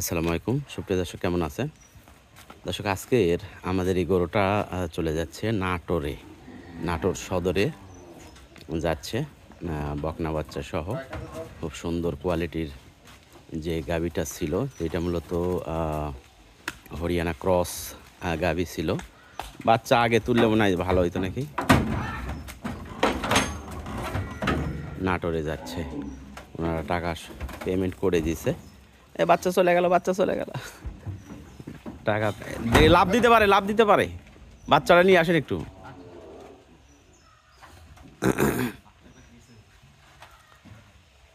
আসসালামু আলাইকুম সুপ্রিয় দর্শক, কেমন আছেন? দর্শক, আজকের আমাদের এই গরুটা চলে যাচ্ছে নাটোরে। নাটোর সদরে যাচ্ছে বকনা বাচ্চা সহ। খুব সুন্দর কোয়ালিটির যে গাভীটা ছিল, এটা মূলত হরিয়ানা ক্রস গাভী ছিল। বাচ্চা আগে তুললে মনে হয় ভালো হইতো নাকি। নাটোরে যাচ্ছে, ওনারা টাকা পেমেন্ট করে দিছে। বাচ্চা চলে গেল, বাচ্চা চলে গেল। টাকা লাভ দিতে পারে, লাভ দিতে পারে। বাচ্চারা নিয়ে আসেন একটু।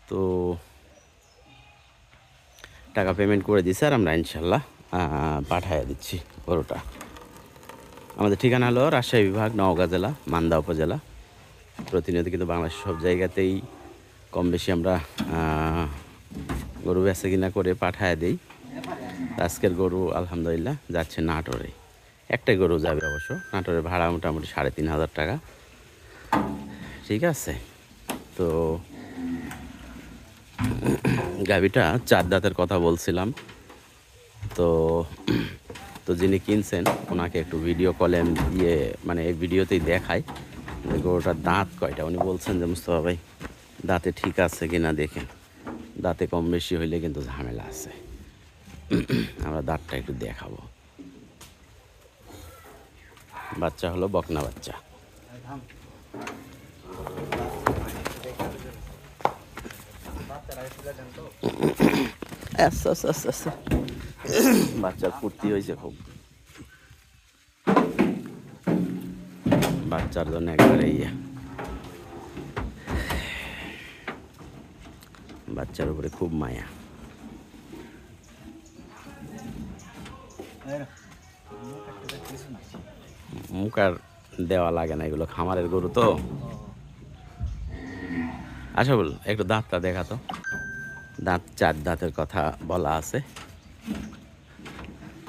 তো টাকা পেমেন্ট করে দিছি, আর আমরা ইনশাল্লাহ পাঠাইয়া দিচ্ছি গরুটা। আমাদের ঠিকানা হলো রাজশাহী বিভাগ, নওগাঁ জেলা, মান্দা উপজেলা। প্রতিনিয়ত কিন্তু বাংলাদেশের সব জায়গাতেই কম বেশি আমরা গরু বেচা কিনা করে পাঠায় দিই। আজকের গরু আলহামদুলিল্লাহ যাচ্ছে নাটোরে। একটাই গরু যাবে অবশ্য। নাটোরে ভাড়া মোটামুটি 3,500 টাকা। ঠিক আছে। তো গাভীটা 4 দাঁতের কথা বলছিলাম। তো তো যিনি কিনছেন ওনাকে একটু ভিডিও কলে দিয়ে, মানে এই ভিডিওতেই দেখায় যে গরুটার দাঁত কয়টা। উনি বলছেন যে মুস্তফা ভাই, দাঁতে ঠিক আছে কিনা দেখেন, দাঁতে কম বেশি হইলে কিন্তু ঝামেলা আছে। আমরা দাঁতটা একটু দেখাবো। বাচ্চা হলো বকনা বাচ্চা। আচ্ছা আচ্ছা আচ্ছা আচ্ছা, বাচ্চার ফুর্তি হয়েছে খুব। বাচ্চার জন্য একবারে বাচ্চার উপরে খুব মায়া। মুখ আর দেওয়া লাগে না, এগুলো খামারের গরু তো। আচ্ছা, বল একটু দাঁতটা দেখাতো। দাঁত 4 দাঁতের কথা বলা আছে।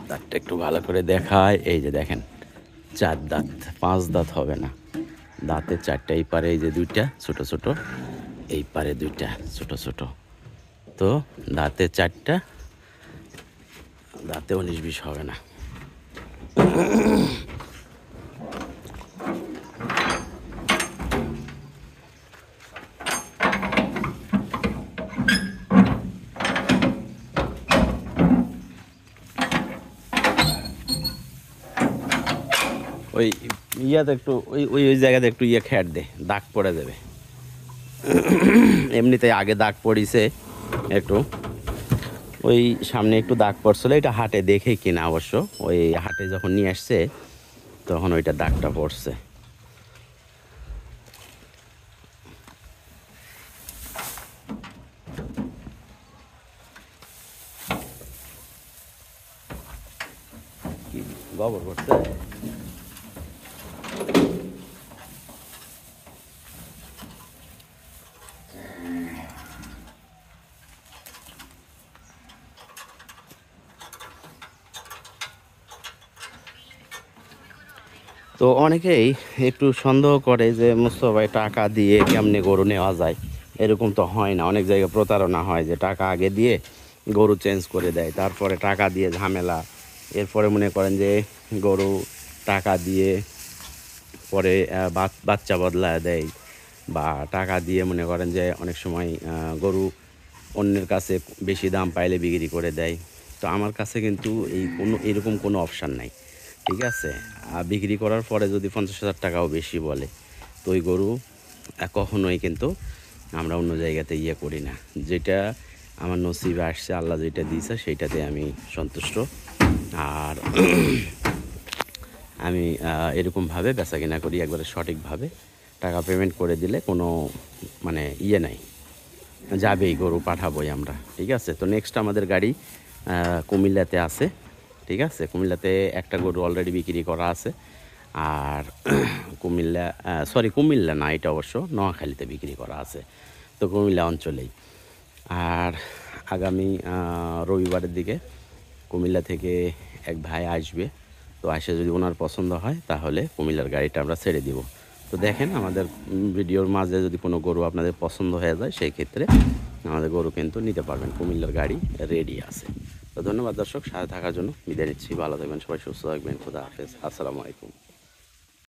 দাঁতটা একটু ভালো করে দেখায়। এই যে দেখেন, 4 দাঁত, 5 দাঁত হবে না। দাঁতে 4টা, এই পারে এই যে 2টা ছোট ছোট, এই পারে 2টা ছোট ছোট। তো দাঁতে 4টা, দাঁতে 19-20 হবে না। ওই ইয়াতে একটু ওই ওই ওই জায়গাতে একটু খ্যাট দে, দাগ পড়ে যাবে। এমনিতে আগে দাগ পড়িছে একটু, ওই সামনে একটু দাগ পড়ছিল। এটা হাটে দেখে কিনা অবশ্য, ওই হাটে যখন নিয়ে আসছে তখন ওইটা দাগটা পড়ছে। কি গোবর করছে? তো অনেকেই একটু সন্দেহ করে যে মুস্তফা ভাই, টাকা দিয়ে কেমনে গরু নেওয়া যায়। এরকম তো হয় না। অনেক জায়গায় প্রতারণা হয় যে টাকা আগে দিয়ে গরু চেঞ্জ করে দেয়, তারপরে টাকা দিয়ে ঝামেলা। এরপরে মনে করেন যে গরু টাকা দিয়ে পরে বাচ্চা বদলায় দেয়, বা টাকা দিয়ে মনে করেন যে অনেক সময় গরু অন্যের কাছে বেশি দাম পাইলে বিক্রি করে দেয়। তো আমার কাছে কিন্তু এরকম কোনো অপশান নাই। ঠিক আছে। বিক্রি করার পরে যদি 50,000 টাকাও বেশি বলে, তো ওই গরু কখনোই কিন্তু আমরা অন্য জায়গাতে করি না। যেটা আমার নসিবে আসছে, আল্লাহ যেটা দিয়েছে সেইটাতে আমি সন্তুষ্ট। আর আমি এরকমভাবে বেচা কিনা করি, একবারে সঠিকভাবে। টাকা পেমেন্ট করে দিলে কোনো মানে নাই, যাবেই, গরু পাঠাবোই আমরা। ঠিক আছে। তো নেক্সট আমাদের গাড়ি কুমিল্লাতে আছে। ঠিক আছে। কুমিল্লাতে একটা গরু অলরেডি বিক্রি করা আছে। আর কুমিল্লা না, এটা অবশ্য নোয়াখালীতে বিক্রি করা আছে। তো কুমিল্লা অঞ্চলেই। আর আগামী রবিবারের দিকে কুমিল্লা থেকে এক ভাই আসবে। তো আসে যদি ওনার পছন্দ হয় তাহলে কুমিল্লার গাড়িটা আমরা ছেড়ে দিব। তো দেখেন, আমাদের ভিডিওর মাঝে যদি কোনো গরু আপনাদের পছন্দ হয়ে যায়, সেই ক্ষেত্রে আমাদের গরু কিন্তু নিতে পারবেন। কুমিল্লার গাড়ি রেডি আছে। তো তো ধন্যবাদ দর্শক সাথে থাকার জন্য, বিদায় নিচ্ছি। ভালো থাকবেন সবাই, সুস্থ থাকবেন। খোদা হাফেজ, আসসালামু আলাইকুম।